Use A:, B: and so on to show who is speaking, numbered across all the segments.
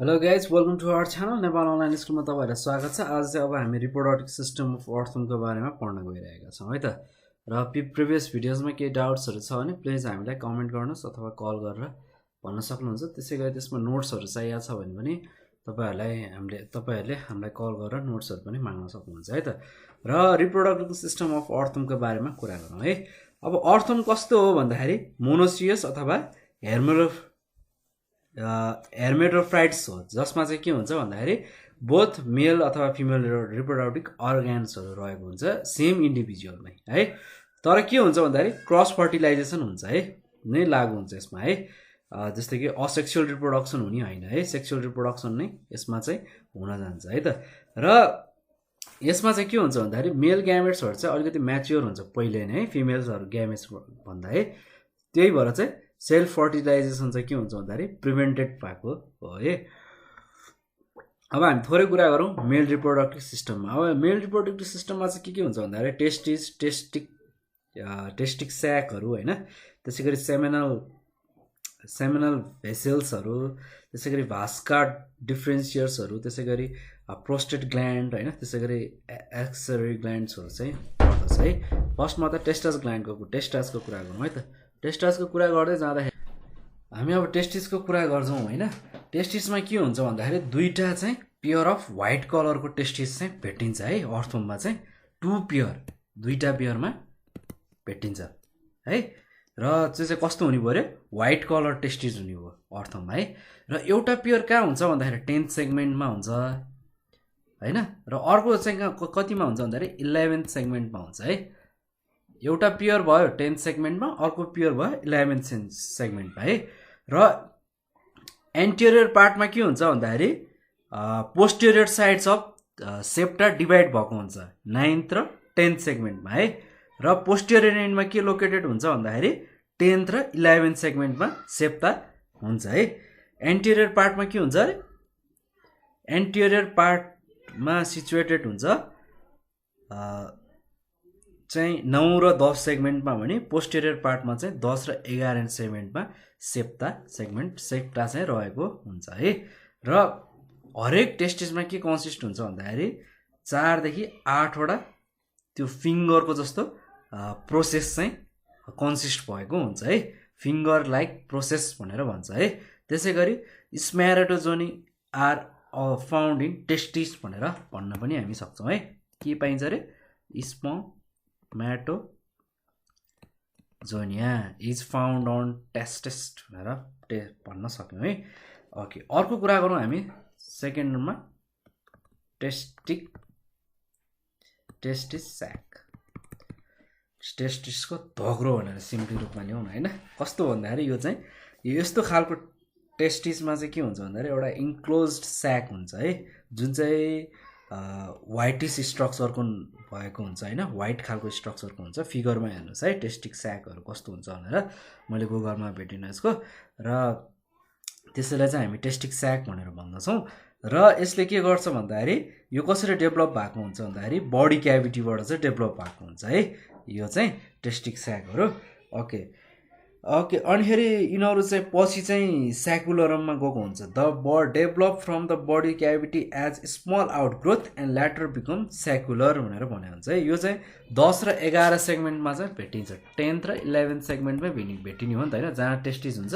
A: Hello guys welcome to our channel Nepal online स्कुलमा तपाईँहरूलाई स्वागत छ। आज चाहिँ अब हामी रिप्रोडक्टिभ सिस्टम अफ अर्थमको बारेमा पढ्न गइरहेका छौँ है त। र प्रिभियस भिडियोजमा केही डाउट्सहरू छ भने प्लिज हामीलाई कमेन्ट गर्नुहोस् अथवा कल गरेर भन्न सक्नुहुन्छ। त्यसै गरी त्यसमा नोट्सहरू चाहिएको छ भने पनि तपाईँहरूले हामीलाई कल गरेर नोट्सहरू पनि माग्न सक्नुहुन्छ है त। र रिप्रोडक्टिभ सिस्टम अफ अर्थमको बारेमा कुरा गरौँ है। अब अर्थम कस्तो हो भन्दाखेरि मोनोसियस अथवा हेर्मेटोफ्राइट्स हो, जसमा चाहिँ के हुन्छ भन्दाखेरि बोथ मेल अथवा फिमेल रिप्रोडक्टिभ अर्गान्सहरू रहेको हुन्छ सेम इन्डिभिजुअलमै है। तर के हुन्छ भन्दाखेरि क्रस फर्टिलाइजेसन हुन्छ है, नै लागु हुन्छ यसमा है। जस्तै कि असेक्सुअल रिप्रोडक्सन हुने होइन है, सेक्सुअल रिप्रोडक्सन नै यसमा चाहिँ हुन जान्छ है त। र यसमा चाहिँ के हुन्छ भन्दाखेरि मेल ग्यामेट्सहरू चाहिँ अलिकति म्याच्योर हुन्छ पहिले नै फिमेल्सहरू ग्यामेट्स भन्दा है। त्यही भएर चाहिँ सेल्फ फर्टिलाइजेसन चाहिँ के हुन्छ भन्दाखेरि प्रिभेन्टेड भएको हो है। अब हामी थोरै कुरा गरौँ मेल रिप्रोडक्टिभ सिस्टममा। अब मेल रिप्रोडक्टिभ सिस्टममा चाहिँ के हुन्छ भन्दाखेरि टेस्टिक स्याकहरू होइन, त्यसै गरी सेमिनल भेसल्सहरू, त्यसै गरी भास्का डिफ्रेन्सियर्सहरू, त्यसै गरी प्रोस्टेट ग्ल्यान्ड होइन, त्यसै गरी एक्सरी ग्ल्यान्ड्सहरू चाहिँ पर्दछ है। फर्स्टमा त टेस्टासको कुरा गरौँ है त। टेस्टासको कुरा गर्दै जाँदाखेरि हामी अब टेस्टिसको कुरा गर्छौँ होइन। टेस्टिसमा के हुन्छ भन्दाखेरि दुईवटा चाहिँ पेयर अफ व्हाइट कलरको टेस्टिस चाहिँ भेटिन्छ है। अर्थममा चाहिँ दुईवटा पेयरमा भेटिन्छ है। र त्यो चाहिँ कस्तो हुने पऱ्यो, व्हाइट कलर टेस्टिस हुने भयो अर्थममा है। र एउटा पेयर कहाँ हुन्छ भन्दाखेरि 10th सेगमेन्टमा हुन्छ होइन। र अर्को चाहिँ कतिमा हुन्छ भन्दाखेरि 11th सेगमेन्टमा हुन्छ है। एउटा पेयर भयो 10th सेगमेन्टमा, अर्को पेयर भयो 11th सेगमेन्टमा है। र एन्टेरियर पार्टमा के हुन्छ भन्दाखेरि posterior sides of septa divide भएको हुन्छ 9th र 10th सेगमेन्टमा है। र पोस्टेरियर एन्डमा के लोकेटेड हुन्छ भन्दाखेरि 10th र 11th सेगमेन्टमा सेप्टा हुन्छ है। एन्टेरियर पार्टमा के हुन्छ अरे, एन्टेरियर पार्टमा सिचुएटेड हुन्छ चाहिँ 9 र 10 सेगमेन्टमा भने पोस्टेरियर पार्टमा चाहिँ 10 र 11 सेगमेन्टमा सेप्टा चाहिँ रहेको हुन्छ है। र हरेक टेस्टिसमा के कन्सिस्ट हुन्छ भन्दाखेरि 4 देखि 8वटा त्यो फिङ्गरको जस्तो प्रोसेस चाहिँ कन्सिस्ट भएको हुन्छ है। फिङ्गर लाइक प्रोसेस भनेर भन्छ है। त्यसै गरी स्म्यारेटोजोनी आर फाउन्ड इन टेस्टिस भनेर भन्न पनि हामी सक्छौँ है। के पाइन्छ अरे, स्पर्मेटोजोनिया इज फाउन्ड अन टेस्टिस भनेर भन्न सक्यौँ है। ओके, अर्को कुरा गरौँ हामी सेकेन्ड नम्बरमा टेस्टिस स्याक। टेस्टिसको धोक्रो भनेर सिम्पली रूपमा ल्याउँ होइन। कस्तो भन्दाखेरि यो यस्तो खालको टेस्टिसमा चाहिँ के हुन्छ भन्दाखेरि एउटा इन्क्लोज्ड स्याक हुन्छ है, जुन चाहिँ व्हाइटिस स्ट्रक्चरको भएको हुन्छ होइन, व्हाइट खालको स्ट्रक्चरको हुन्छ। फिगरमा हेर्नुहोस् है टेस्टिक स्याकहरू कस्तो हुन्छ भनेर, मैले गुगलमा भेटिनँ यसको। र त्यसैलाई चाहिँ हामी टेस्टिक स्याक भनेर भन्दछौँ। र यसले के गर्छ भन्दाखेरि यो कसरी डेभलप भएको हुन्छ भन्दाखेरि बडी क्याभिटीबाट चाहिँ डेभलप भएको हुन्छ है यो चाहिँ टेस्टिक स्याकहरू। ओके, अनिखेरि यिनीहरू चाहिँ पछि चाहिँ स्याकुलरममा गएको हुन्छ। Develop from the body cavity as small outgrowth and later become saccular भनेर भने हुन्छ है। यो चाहिँ 10 र 11 सेगमेन्टमा चाहिँ भेटिन्छ। 10th र 11th सेगमेन्टमै भेटिने हो नि त होइन, जहाँ टेस्टिस हुन्छ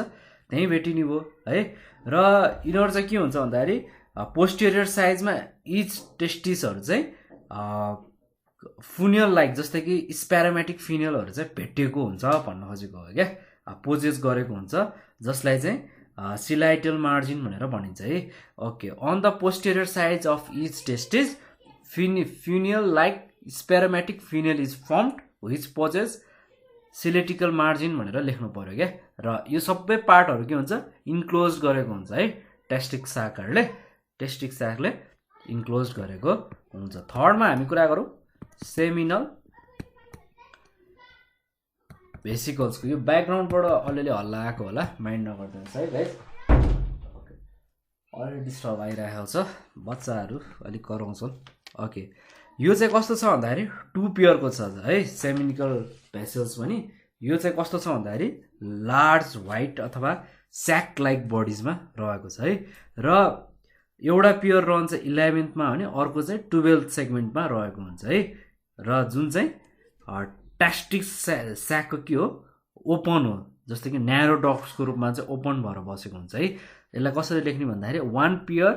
A: त्यहीँ भेटिने भयो है। र यिनीहरू चाहिँ के हुन्छ भन्दाखेरि पोस्टेरियर साइजमा इच टेस्टिसहरू चाहिँ फुनियल लाइक, जस्तै कि स्प्यारोमेटिक फिनियलहरू चाहिँ भेटिएको हुन्छ भन्न खोजेको हो क्या, पोजेस गरेको हुन्छ, जसलाई चाहिँ सिलाइटल मार्जिन भनेर भनिन्छ है। Okay, on the posterior side of each testis funnel like spermatic funnel is formed which possess ciliated margin भनेर लेख्नु पर्यो क्या। र यो सबै पार्टहरू के हुन्छ, इन्क्लोज गरेको हुन्छ है टेस्टिक स्याकले इन्क्लोज गरेको हुन्छ। थर्डमा हामी कुरा गरौँ सेमिनल भेसिकल्सको। यो ब्याकग्राउन्डबाट अलिअलि हल्ला आएको होला, माइन्ड नगरिदिनुहोस् है गाइस। अलरेडी डिस्टर्ब आइरहेको छ, बच्चाहरू अलिक कराउँछन्। ओके, यो चाहिँ कस्तो छ भन्दाखेरि 2 पेयरको छ है सेमिनिकल भेसल्स पनि। यो चाहिँ कस्तो छ भन्दाखेरि लार्ज व्हाइट अथवा स्याक लाइक बडिजमा रहेको छ है। र एउटा पियर रहन्छ 11th मा भने अर्को चाहिँ 12th सेगमेन्टमा रहेको हुन्छ है र जुन चाहिँ टेस्टिक स्याकको के हो ओपन हो जस्तो कि न्यारो डक्ट्सको रूपमा चाहिँ ओपन भएर बसेको हुन्छ है यसलाई कसरी लेख्ने भन्दाखेरि 1 pair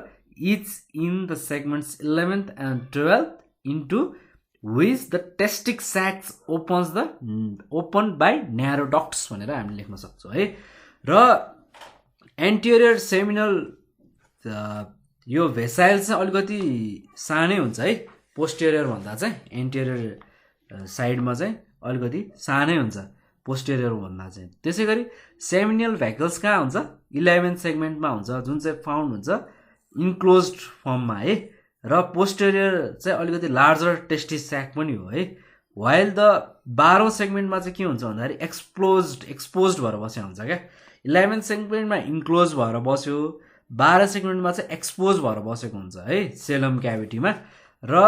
A: each in the segments 11th and 12th into which the testic sacs open by narrow ducts भनेर हामीले लेख्न सक्छौँ है र एन्टेरियर सेमिनल यो भेसाइल चाहिँ अलिकति सानै हुन्छ है पोस्टेरियर भन्दा चाहिँ एन्टेरियर साइडमा चाहिँ अलिकति सानै हुन्छ पोस्टेरियर भन्दा चाहिँ त्यसै गरी सेमिनल भेकल्स कहाँ हुन्छ 11th सेगमेन्टमा हुन्छ जुन चाहिँ फाउन्ड हुन्छ इन्क्लोज्ड फर्ममा है र पोस्टेरियर चाहिँ अलिकति लार्जर टेस्टिस स्याक पनि हो है वाइल द 12औं सेगमेन्टमा चाहिँ के हुन्छ भन्दाखेरि एक्सपोज्ड भएर बस्यो हुन्छ क्या 11th सेगमेन्टमा इन्क्लोज भएर बस्यो 12 सेगमेन्टमा चाहिँ एक्सपोज भएर बसेको हुन्छ है सेलम क्याभिटीमा र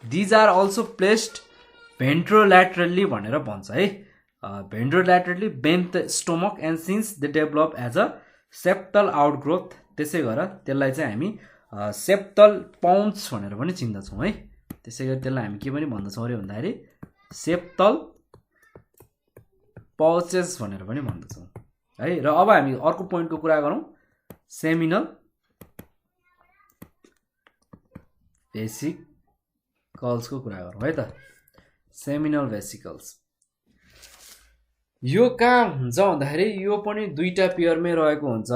A: these are also placed ventrolaterally भनेर भन्छ है ventrolaterally beneath stomach and since they develop as a septal outgrowth त्यसै गरेर त्यसलाई चाहिँ हामी सेप्टल पाउन्च भनेर पनि चिन्दछौँ है त्यसै गरी त्यसलाई हामी के पनि भन्दछौँ अरे भन्दाखेरि सेप्टल पाउचेस भनेर पनि भन्दछौँ है र अब हामी अर्को पोइन्टको कुरा गरौँ सेमिनल भेसिकल्सको कुरा गरौँ है त सेमिनल भेसिकल्स यो कहाँ हुन्छ भन्दाखेरि यो पनि दुईटा पेयरमै रहेको हुन्छ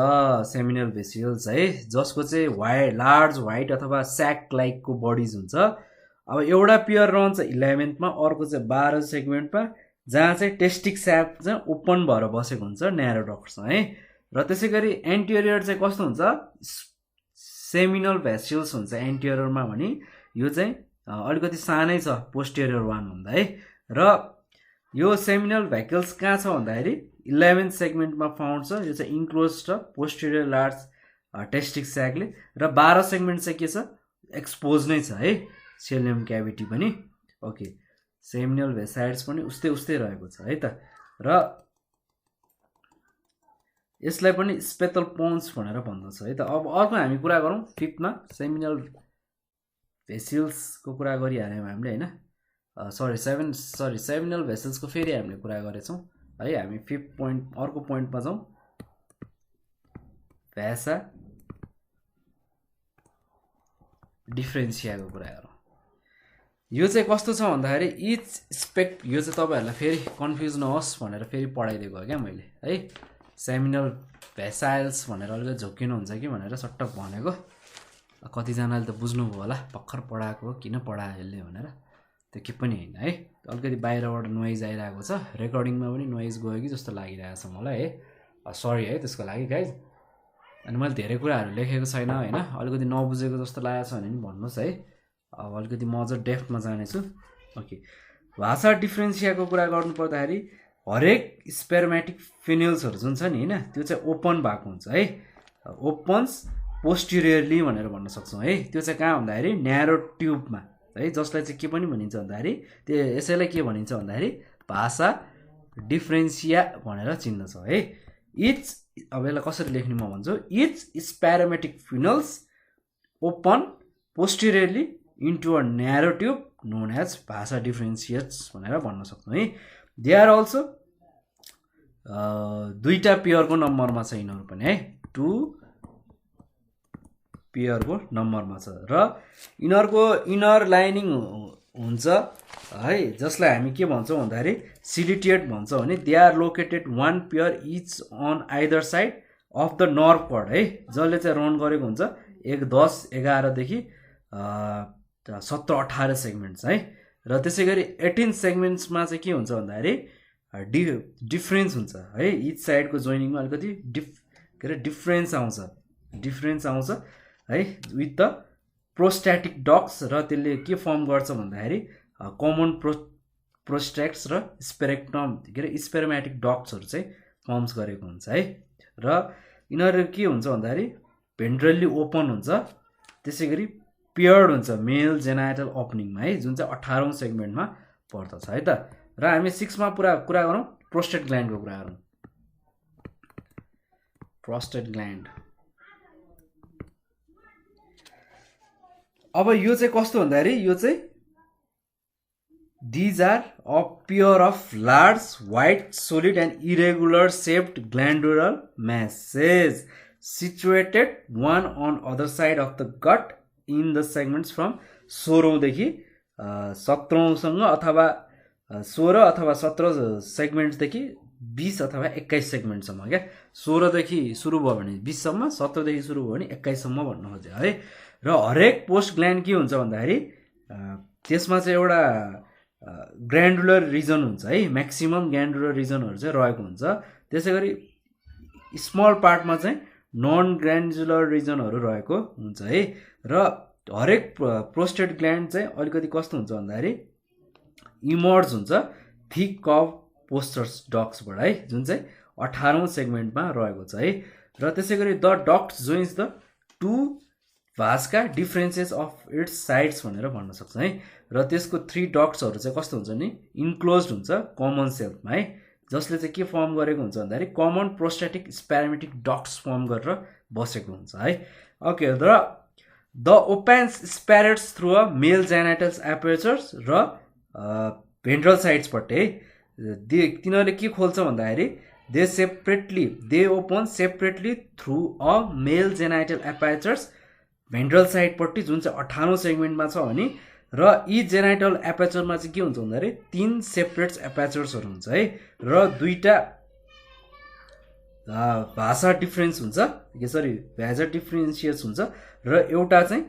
A: सेमिनल भेसिकल्स है जसको चाहिँ लार्ज व्हाइट अथवा स्याक लाइकको बडिज हुन्छ अब एउटा पेयर रहन्छ 11th मा अर्को चाहिँ 12 सेगमेन्टमा जहाँ चाहिँ टेस्टिक स्याक चाहिँ ओपन भएर बसेको हुन्छ न्यारो डक्ट्समा है र त्यसै गरी एन्टेरियर चाहिँ कस्तो हुन्छ सेमिनल भेसिकल्स हुन्छ एन्टेरियरमा भने यो चाहिँ अलिकति सानै छ पोस्टेरियर वान भन्दा है र यो सेमिनल भेकल्स कहाँ छ भन्दाखेरि 11th सेगमेन्टमा फाउन्ड छ यो चाहिँ इन्क्लोज छ पोस्टेरियर लार्ज टेस्टिक स्याकले र 12 सेगमेन्ट चाहिँ के छ एक्सपोज नै छ है सेलियम क्याभिटी पनि ओके सेमिनल भेसाइड्स पनि उस्तै रहेको छ है त र यसलाई पनि स्पेटल पोन्स भनेर भन्दछ है त अब अर्को हामी कुरा गरौँ 5th मा सेमिनल भेसिकल्सको कुरा गरिहाल्यौँ हामीले हैन सेमिनल भेसल्सको फेरि हामीले कुरा गरेछौँ है हामी 5th पोइन्ट अर्को पोइन्टमा जाउँ भ्यासा डिफरेन्सियाको कुरा गरौँ यो चाहिँ कस्तो छ भन्दाखेरि इच स्पेक्ट यो चाहिँ तपाईहरुलाई फेरि कन्फ्युज नहोस् भनेर फेरि पढाइदिएको हो क्या मैले है सेमिनल भेसाइल्स भनेर अलिकति झोकिनु हुन्छ कि भनेर सट्टक भनेको कतिजनाले त बुझ्नुभयो होला भर्खर पढाएको किन पढायो यसले भनेर त्यो के पनि हैन है अलिकति बाहिरबाट नोइज आइरहेको छ रेकर्डिङमा पनि नोइज गयो कि जस्तो लागिरहेको छ मलाई है सरी है त्यसको लागि गाइज अनि मैले धेरै कुराहरू लेखेको छैन हैन अलिकति नबुझेको जस्तो लागेको छ भने पनि भन्नुहोस् है अब अलिकति म अझ डेप्थमा जानेछु ओके भाषा डिफरेन्सियाको कुरा गर्नु पर्दाखेरि हरेक स्पेर्मेटिक फिनेल्सहरू जुन छ नि हैन त्यो चाहिँ ओपन भएको हुन्छ है ओपन्स पोस्टेरियरली भनेर भन्न सक्छौँ है त्यो चाहिँ कहाँ भन्दाखेरि न्यारो ट्युबमा है जसलाई चाहिँ के पनि भनिन्छ भन्दाखेरि त्यो यसैलाई के भनिन्छ भन्दाखेरि भाषा डिफरेन्सिया भनेर चिन्दछ है इच अब यसलाई कसरी लेख्ने म भन्छु each spermatic funnels open posteriorly into a narrow tube known as vasa deferentia भनेर भन्न सक्छौँ है दे आर अल्सो दुईटा पेयरको नम्बरमा छ यिनीहरू पनि है 2 पेयरको नम्बरमा छ र यिनीहरूको इनर लाइनिङ हुन्छ है जसलाई हामी के भन्छौँ भन्दाखेरि सिलिटिएट भन्छौँ भने they are located 1 pair each on either side of the nerve cord है जसले चाहिँ रन गरेको हुन्छ 1 10 11 देखि 17 18 सेगमेन्ट्स है र त्यसै गरी 18 सेगमेन्ट्समा चाहिँ के हुन्छ भन्दाखेरि डिफरेन्स हुन्छ है इच साइडको जोइनिङमा अलिकति डिफरेन्स आउँछ है विथ द प्रोस्ट्याटिक डक्ट्स र त्यसले के फर्म गर्छ भन्दाखेरि कमन प्रोस्ट्याक्ट्स र स्पेरोमेटिक डक्ट्सहरू चाहिँ फर्म्स गरेको हुन्छ है र यिनीहरू के हुन्छ भन्दाखेरि भेन्ट्रली ओपन हुन्छ त्यसै गरी पेयर्ड हुन्छ मेल जेनाइटल ओपनिङमा है जुन चाहिँ 18औं सेगमेन्टमा पर्दछ है त र हामी 6 मा कुरा गरौँ प्रोस्टेट ग्ल्यान्डको कुरा गरौँ प्रोस्टेट ग्ल्यान्ड अब यो चाहिँ कस्तो भन्दाखेरि यो चाहिँ these are a pair of large white solid and irregular shaped glandular masses situated one on other side of the gut in the segments from 16 देखि 17 सँग अथवा 16 अथवा 17 सेगमेन्ट देखि 20 अथवा 21 सेगमेन्ट सम्म क्या 16 देखि सुरु भयो भने 20 सम्म 17 देखि सुरु भयो भने 21 सम्म भन्नु खोजे है र हरेक पोस्ट ग्ल्यान्ड के हुन्छ भन्दाखेरि त्यसमा चाहिँ एउटा ग्ल्यान्डुलर रिजन हुन्छ है म्याक्सिमम ग्ल्यान्डुलर रिजनहरु चाहिँ रहेको हुन्छ त्यसैगरी स्मल पार्टमा चाहिँ नन ग्ल्यान्डुलर रिजनहरु रहेको हुन्छ है र हरेक प्रोस्टेट ग्ल्यान्ड चाहिँ अलिकति कस्तो हुन्छ भन्दाखेरि इमर्ज हुन्छ थिक कर्व पोस्टर्स डक्ट्सबाट है जुन चाहिँ 18औं सेगमेन्टमा रहेको छ है र त्यसैगरी the ducts joins the two vasa deferentia of its sides भनेर भन्न सक्छ है र त्यसको 3 डक्ट्सहरु चाहिँ कस्तो हुन्छ नि इन्क्लोज्ड हुन्छ कमन सेलमा है जसले चाहिँ के फर्म गरेको हुन्छ भन्दाखेरि common prostatic spermatic ducts form गरेर बसेको हुन्छ है ओके र the opens separately through a male genitals apertures र भेन्ट्रल साइड्सबाट है तिनीहरूले के खोल्छ भन्दाखेरि they open separately through a male genital apertures ventral साइडपट्टि जुन चाहिँ 18औं सेगमेन्टमा छ भने र यी जेनाइटल एपर्चरमा चाहिँ के हुन्छ भन्दाखेरि 3 सेपरेट एपर्चर्सहरु हुन्छ है र दुईटा भाषा डिफरेन्स हुन्छ भाजा डिफरेन्सिएट्स हुन्छ र एउटा चाहिँ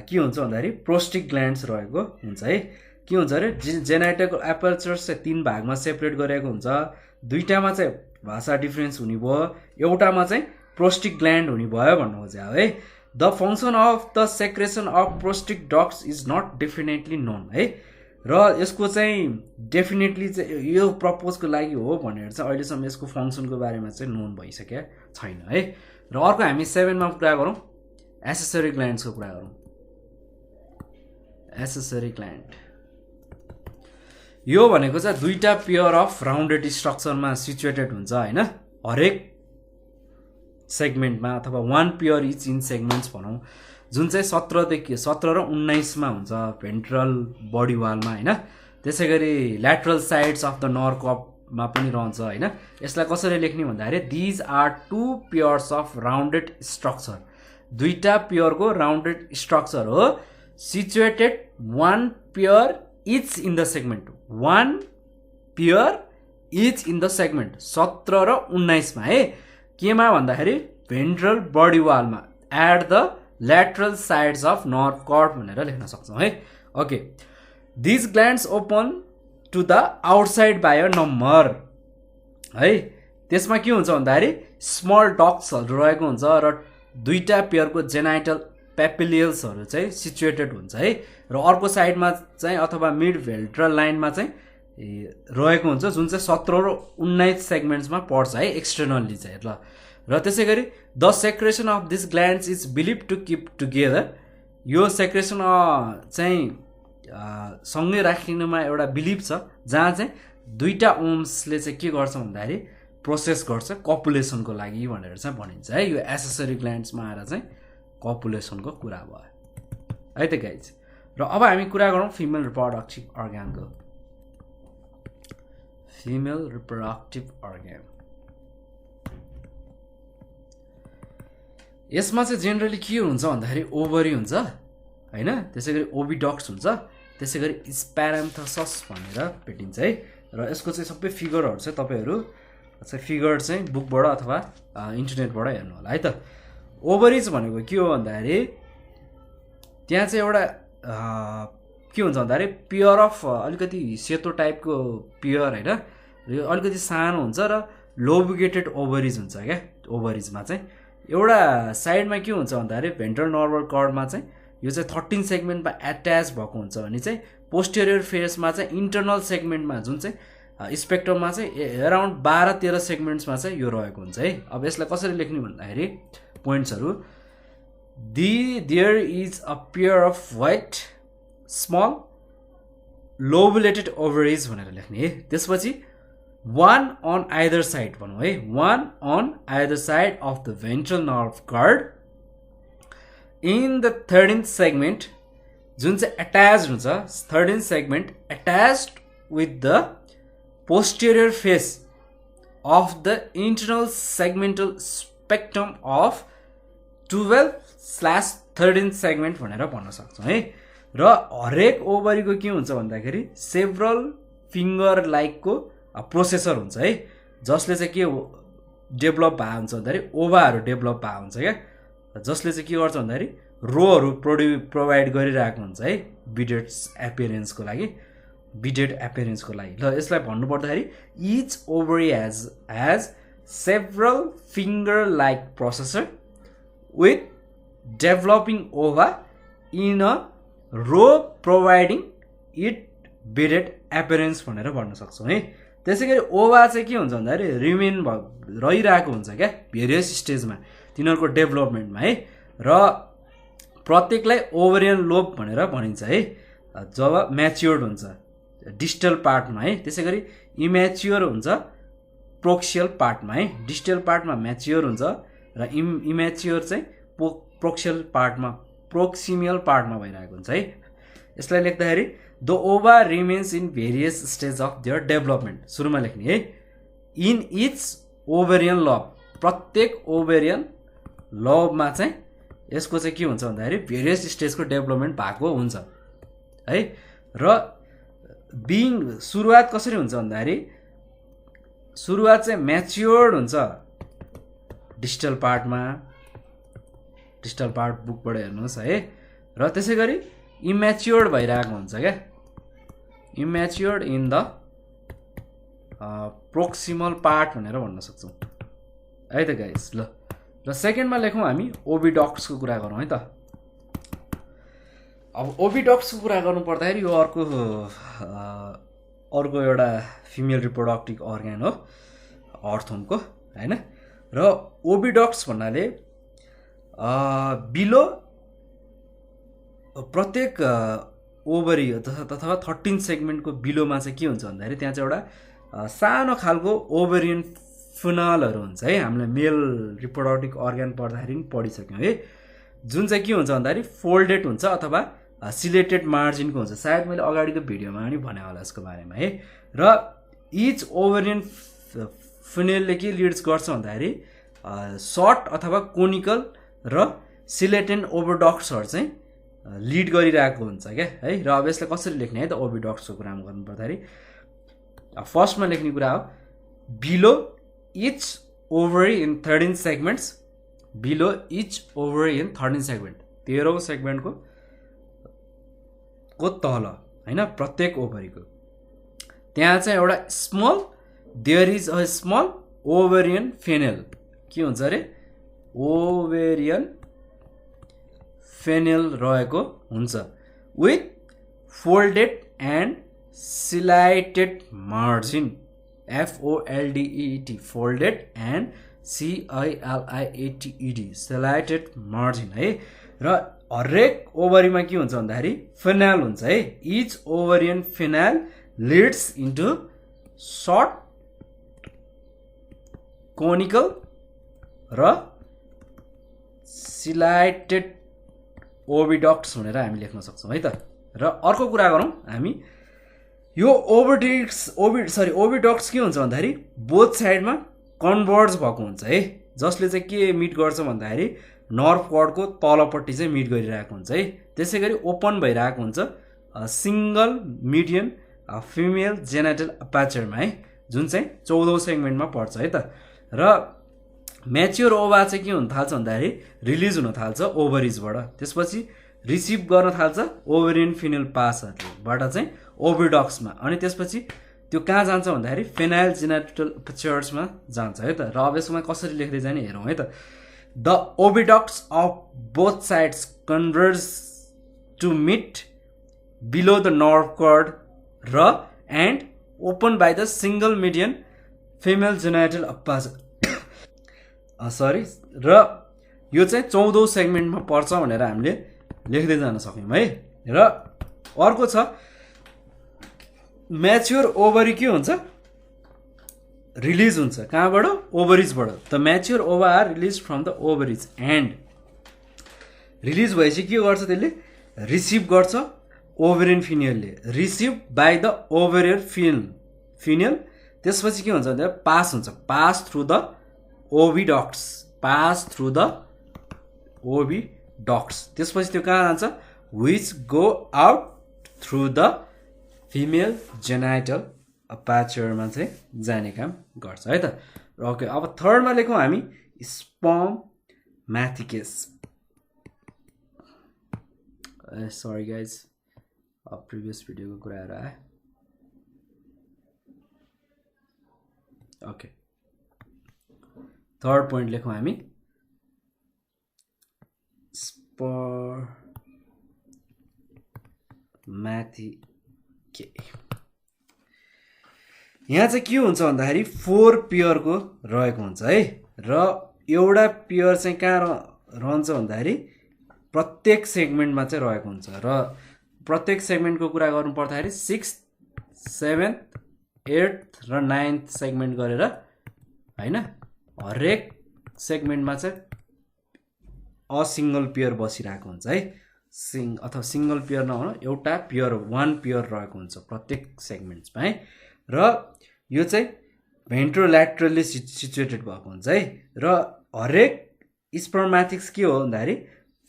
A: के हुन्छ भन्दाखेरि प्रोस्टिक ग्ल्यान्ड्स रहेको हुन्छ है के हुन्छ अरे जेनाइटल एपर्चर्स चाहिँ 3 भागमा सेपरेट गरेको हुन्छ दुईटामा चाहिँ भाषा डिफरेन्स हुने भयो एउटामा चाहिँ प्रोस्टिक ग्ल्यान्ड हुने भयो भन्नु खोजे है the function of the secretion of prostatic ducts is not definitely known है र यसको चाहिँ डेफिनेटली चाहिँ यो प्रपोजको लागि हो भनेर चाहिँ अहिलेसम्म यसको फंक्सनको बारेमा चाहिँ नोन भइसकेको छैन है र अर्को हामी 7 मा कुरा गरौँ एसेसरी ग्ल्यान्ड्सको कुरा गरौँ एसेसरी ग्ल्यान्ड यो भनेको चाहिँ दुईटा पेयर अफ राउन्डेड स्ट्रक्चरमा सिचुएटेड हुन्छ हैन हरेक सेगमेन्टमा अथवा 1 पेयर इच इन सेगमेन्ट्स भनौं जुन चाहिँ 17 र 19 मा हुन्छ भेन्ट्रल बडी वालमा हैन त्यसैगरी lateral sides of the nerve कपमा पनि रहन्छ हैन यसलाई कसरी लेख्ने भन्दाखेरि these are 2 pairs of rounded structure दुईटा पेयरको राउन्डेड स्ट्रक्चर हो situated 1 pair each in the segment 1 pair each in the segment 17 र 19 मा है केमा भन्दाखेरि भेन्ट्रल बडी वालमा at the lateral sides of nerve cord भनेर लेख्न सक्छौं है okay this glands open to the outside by a number है त्यसमा के हुन्छ भन्दाखेरि स्मल डक्ट्सहरु रहेको हुन्छ र दुईटा पेयरको जेनाइटल पेपिलियल्सहरु चाहिँ सिचुएटेड हुन्छ है र अर्को साइडमा चाहिँ अथवा मिड भेन्ट्रल लाइनमा चाहिँ रहेको हुन्छ जुन चाहिँ 17 र 19 सेगमेन्ट्समा पर्छ है एक्सटर्नली चाहिँ ल र त्यसैगरी the secretion of this glands is believe to keep together यो सेक्रेसन चाहिँ सँगै राख्नुमा एउटा बिलिभ छ जहाँ चाहिँ दुईटा ओम्सले चाहिँ के गर्छ भन्दाखेरि प्रोसेस गर्छ कपुलेसनको लागि भनेर चाहिँ भनिन्छ है यो एसेसरी ग्ल्यान्ड्समा आएर चाहिँ कपुलेसनको कुरा भयो है त गाइज र अब हामी कुरा गरौँ फिमेल रिप्रोडक्टिभ अर्गानको फिमेल रिप्रोडक्टिभ अर्गान यसमा चाहिँ जेनरली के हुन्छ भन्दाखेरि ओभरी हुन्छ हैन त्यसैगरी ओभिडक्ट्स हुन्छ त्यसैगरी स्पेरान्थोसस भनेर भेटिन्छ है र यसको चाहिँ सबै फिगरहरु चाहिँ तपाईहरु चाहिँ फिगर चाहिँ बुकबाट अथवा इन्टरनेटबाट हेर्नु होला है त ओभरिज भनेको के हो भन्दाखेरि त्यहाँ चाहिँ एउटा के हुन्छ भन्दाखेरि पेयर अफ अलिकति सेतो टाइपको पेयर हैन यो अलिकति सानो हुन्छ र लोबुगेटेड ओभरिज हुन्छ क्या ओभरिजमा चाहिँ एउटा साइडमा के हुन्छ भन्दाखेरि भेन्ट्रल नर्भल कर्डमा चाहिँ यो चाहिँ 13 सेगमेन्टमा एट्याच भएको हुन्छ भने चाहिँ पोस्टेरियर फेसमा चाहिँ इन्टरनल सेगमेन्टमा जुन चाहिँ स्पेक्ट्रममा चाहिँ अराउन्ड 12-13 सेगमेन्ट्समा चाहिँ यो रहेको हुन्छ है अब यसलाई कसरी लेख्ने भन्दाखेरि पोइन्ट्सहरु there is a pair of white small lobulated ovaries भनेर लेख्ने है त्यसपछि one on either side भनौं है one on either side of the ventral nerve cord in the 13th segment जुन चाहिँ एट्याच्ड हुन्छ 13 segment attached with the posterior face of the internal segmental spectrum of 12/13 segment भनेर भन्न सक्छौँ है। र हरेक ओभरीको के हुन्छ भन्दाखेरि सेभरल फिङ्गर लाइकको प्रोसेसर हुन्छ है, जसले चाहिँ के डेभलप भएको हुन्छ भन्दाखेरि ओभाहरू डेभलप भएको हुन्छ क्या, जसले चाहिँ के गर्छ भन्दाखेरि रोहरू प्रोभाइड गरिरहेको हुन्छ है बिडेट्स एपियरेन्सको लागि, बिडेड एपियरेन्सको लागि। ल यसलाई भन्नुपर्दाखेरि each ovary has several finger like processor with developing ova in a row providing it beaded appearance भनेर भन्न सक्छौँ है। त्यसैगरी ओभा चाहिँ के हुन्छ भन्दाखेरि रिमेन रहिरहेको हुन्छ क्या भेरियस स्टेजमा तिनीहरूको डेभलपमेन्टमा है। र प्रत्येकलाई ओभरियन लोब भनेर भनिन्छ है जब म्याच्योर्ड हुन्छ डिस्टल पार्टमा है। त्यसैगरी इम्याच्योर हुन्छ प्रोक्सियल पार्टमा है, डिस्टल पार्टमा म्याच्योर हुन्छ र इम्याच्योर चाहिँ प्रोक्सियल पार्टमा प्रोक्सिमियल पार्टमा भइरहेको हुन्छ है। यसलाई लेख्दाखेरि the ova remains in various stage of their development, सुरुमा लेख्ने है इन इच ओभेरियन लब, प्रत्येक ओभेरियन लबमा चाहिँ यसको चाहिँ के हुन्छ भन्दाखेरि भेरियस स्टेजको डेभलपमेन्ट भएको हुन्छ है। र बिङ सुरुवात कसरी हुन्छ भन्दाखेरि सुरुवात चाहिँ म्याच्योर्ड हुन्छ डिस्टल पार्टमा, डिस्टल पार्ट बुकबाट हेर्नुहोस् है। र त्यसै गरी इम्याच्योर्ड भइरहेको हुन्छ क्या, इम्याच्योर्ड इन द प्रोक्सिमल पार्ट भनेर भन्न सक्छौँ है त गाइस। ल र सेकेन्डमा लेखौँ हामी ओभिडक्ट्सको कुरा गरौँ है त। अब ओभिडक्ट्सको कुरा गर्नु पर्दाखेरि यो अर्को एउटा फिमेल रिप्रोडक्टिभ अर्ग्यान हो अर्थोमको हैन। र ओभिडक्ट्स भन्नाले बिलो प्रत्येक ओभरी अथवा 13 सेगमेन्टको बिलोमा चाहिँ के हुन्छ भन्दाखेरि त्यहाँ चाहिँ एउटा सानो खालको ओभरियन फुनालहरू हुन्छ है। हामीले मेल रिप्रोडक्टिभ अर्ग्यान पढ्दाखेरि पनि पढिसक्यौँ है, जुन चाहिँ के हुन्छ भन्दाखेरि फोल्डेड हुन्छ अथवा सिलेटेड मार्जिनको हुन्छ। सायद मैले अगाडिको भिडियोमा पनि भने होला यसको बारेमा है। र इच ओभरियन फुनेलले के लिड्स गर्छ भन्दाखेरि सर्ट अथवा कोनिकल र सिलेटेन ओभिडक्ट्सहरू चाहिँ लिड गरिरहेको हुन्छ क्या है। र अब यसलाई कसरी लेख्ने है त ओभिडक्ट्सको कुरामा गर्नु पर्दाखेरि फर्स्टमा लेख्ने कुरा हो below each ovary in 13 segments, below each ovary in 13 segment 13औं सेगमेन्टको तल होइन प्रत्येक ओभरीको त्यहाँ चाहिँ एउटा small there is a small ovarian funnel, के हुन्छ अरे ओभेरियन फेनेल रहेको हुन्छ with folded and ciliated margin, FOLDED folded and CILIATED ciliated margin है। र हरेक ओभरीमा के हुन्छ भन्दाखेरि फिनाल हुन्छ है। Each ovarian funnel leads into short conical र सिलाइटेड ओभिडक्ट्स भनेर हामी लेख्न सक्छौँ है त। र अर्को कुरा गरौँ हामी यो ओभिडक्ट्स के हुन्छ भन्दाखेरि बोथ साइडमा कन्भर्ज भएको हुन्छ है, जसले चाहिँ के मिट गर्छ भन्दाखेरि नर्भ कर्डको तलपट्टि चाहिँ मिट गरिरहेको हुन्छ है। त्यसै गरी ओपन भइरहेको हुन्छ सिङ्गल मिडियन फिमेल जेनाइटल अपाचरमा है, जुन चाहिँ 14औं सेगमेन्टमा पर्छ है त। र म्याच्योर ओभा चाहिँ के हुन थाल्छ भन्दाखेरि रिलिज हुन थाल्छ ओभरिजबाट, त्यसपछि रिसिभ गर्न थाल्छ ओभरियन फिनेल पासहरूबाट चाहिँ ओभिडक्ट्समा, अनि त्यसपछि त्यो कहाँ जान्छ भन्दाखेरि फेनाइल जेनाइटल अपाचर्समा जान्छ है त। र अब यसमा कसरी लेख्दै जाने हेरौँ है त। The oviducts of both sides converge to meet below the nerve cord र and open by the single median female genital aperture र यो चाहिँ 14औं सेगमेन्टमा पर्छ भनेर हामीले लेख्दै जान सक्यौँ है। र अर्को छ म्याच्योर ओभरी के हुन्छ रिलिज हुन्छ कहाँबाट ओभरिजबाट। The mature ova are release from the ovaries and release भएपछि के गर्छ त्यसले रिसिभ गर्छ ओभेरियन फिमेलले, receive by the ovarian female. त्यसपछि के हुन्छ भन्दा पास हुन्छ, pass through the oviducts, pass through the oviducts. त्यसपछि त्यो कहाँ जान्छ, which go out through the female genital अपार्चरमा चाहिँ जाने काम गर्छ है त। र ओके, अब थर्डमा लेखौँ हामी स्पर्मेटिकेस। सरी गाइज, प्रिभियस भिडियोको कुराहरू आयो। ओके, थर्ड पोइन्ट लेखौँ हामी स्पर्मेटिके। यहाँ चाहिँ के हुन्छ भन्दाखेरि 4 पेयरको रहेको हुन्छ है, र एउटा पेयर चाहिँ कहाँ रहन्छ भन्दाखेरि प्रत्येक सेगमेन्टमा चाहिँ रहेको हुन्छ। र प्रत्येक सेगमेन्टको कुरा गर्नु पर्दाखेरि 6th, 7th, 8th र 9th सेगमेन्ट गरेर होइन, हरेक सेगमेन्टमा चाहिँ असिङ्गल पेयर बसिरहेको हुन्छ है, अथवा सिङ्गल पेयर नहुन एउटा पेयर 1 पेयर रहेको हुन्छ प्रत्येक सेगमेन्ट्समा है। र यो चाहिँ भेन्ट्रोल्याटरली सिचुएटेड भएको हुन्छ है। र हरेक स्पर्मेटिक्स के हो भन्दाखेरि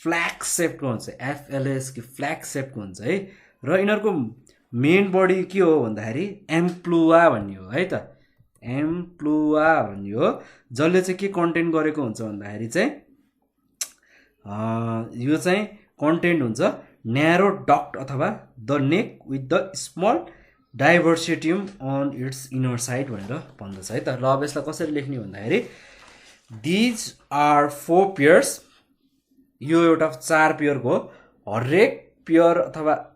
A: फ्ल्याग सेपको हुन्छ, FLS कि फ्ल्याग सेपको हुन्छ है। र यिनीहरूको मेन बडी के हो भन्दाखेरि एम्प्लुवा भन्ने हो है त, एम्प्लुवा भन्ने हो, जसले चाहिँ के कन्टेन्ट गरेको हुन्छ भन्दाखेरि चाहिँ यो चाहिँ कन्टेन्ट हुन्छ न्यारो डक्ट अथवा the neck with the small diverticulum on its inner side भनेर भन्दछ है त। ल अब यसलाई कसरी लेख्ने भन्दाखेरि दिज आर 4 पेयर्स, यो एउटा 4 पेयरको हो। हरेक पेयर अथवा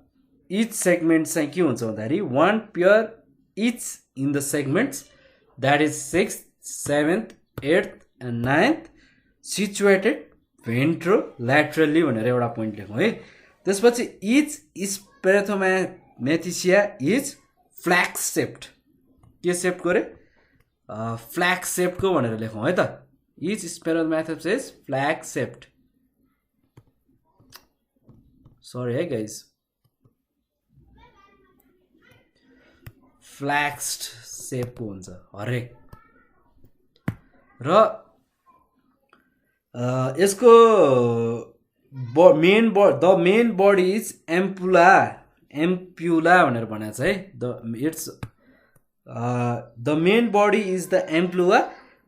A: इच सेगमेन्ट चाहिँ के हुन्छ भन्दाखेरि 1 pair each in the segments, that is 6th, 7th, 8th and 9th situated ventrolaterally भनेर एउटा पोइन्ट लेखौँ है। त्यसपछि each spermatheca is flag shaped, के सेप्ड गरे, फ्ल्याग सेप्डको भनेर लेखौँ है त। Each spermatheca is flag shaped, sorry है गाइज, फ्ल्याक्स्ड सेपको हुन्छ हरेक। र यसको मेन बडी इज एम्पुला भनेर भनेको छ है। The main body is the ampulla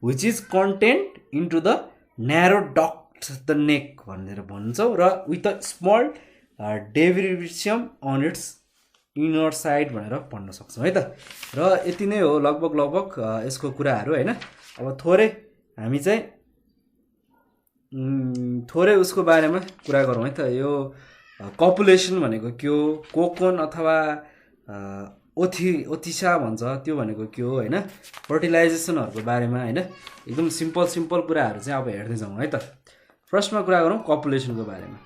A: which is content into the narrow duct the neck भनेर भन्छौँ, र with a small deviation on its inner side भनेर भन्न सक्छौँ है त। र यति नै हो लगभग यसको कुराहरू होइन। अब थोरै हामी चाहिँ थोरै उसको बारेमा कुरा गरौँ है त। यो कपुलेसन भनेको के हो, कोकोन अथवा ओथिसा भन्छ त्यो भनेको के हो होइन, फर्टिलाइजेसनहरूको बारेमा होइन, एकदम सिम्पल कुराहरू चाहिँ अब हेर्दै जाउँ है त। फर्स्टमा कुरा गरौँ कपुलेसनको बारेमा।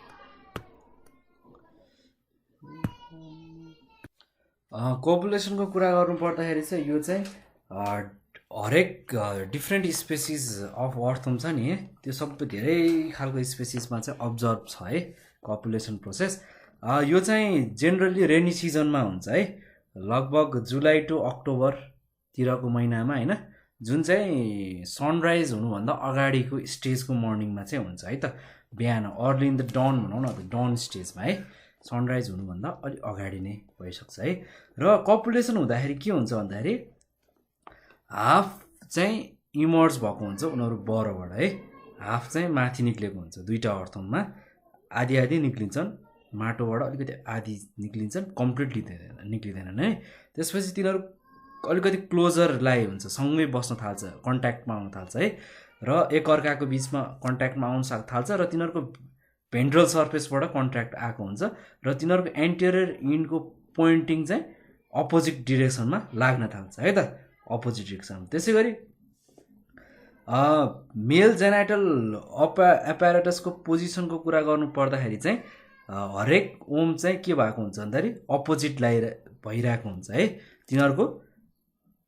A: कपुलेसनको कुरा गर्नु पर्दाखेरि चाहिँ यो चाहिँ हरेक डिफ्रेन्ट स्पेसिस अफ अर्थ हुन्छ नि, त्यो सबै धेरै खालको स्पेसिसमा चाहिँ अब्जर्भ छ है कपुलेसन प्रोसेस। यो चाहिँ जेनरली रेनी सिजनमा हुन्छ है, लगभग जुलाई टु अक्टोबरतिरको महिनामा होइन, जुन चाहिँ सनराइज हुनुभन्दा अगाडिको स्टेजको मर्निङमा चाहिँ हुन्छ है त। बिहान अर्ली इन द डन भनौँ न, डन स्टेजमा है, सनराइज हुनुभन्दा अलिक अगाडि नै भइसक्छ है। र कपुलेसन हुँदाखेरि के हुन्छ भन्दाखेरि हाफ चाहिँ इमर्ज भएको हुन्छ उनीहरू बरबाट है, हाफ चाहिँ माथि निक्लेको हुन्छ, दुईवटा अर्थमा आधी निक्लिन्छन्, माटोबाट अलिकति आधी निक्लिन्छन्, कम्प्लिटली निक्लिँदैनन् है। त्यसपछि तिनीहरू अलिकति क्लोजरलाई हुन्छ, सँगै बस्न थाल्छ, कन्ट्याक्टमा आउन थाल्छ है, र एकअर्काको बिचमा कन्ट्याक्टमा आउन थाल्छ, र तिनीहरूको भेन्ट्रल सर्फेसबाट कन्ट्याक्ट आएको हुन्छ, र तिनीहरूको एन्टेरियर इन्डको पोइन्टिङ चाहिँ अपोजिट डिरेक्सनमा लाग्न थाल्छ है त, अपोजिट डिरेक्सनमा। त्यसै गरी मेल जेनाइटल एपारेटसको पोजिसनको कुरा गर्नु पर्दाखेरि चाहिँ हरेक ओम चाहिँ के भएको हुन्छ भन्दाखेरि अपोजिट भइरहेको हुन्छ है, तिनीहरूको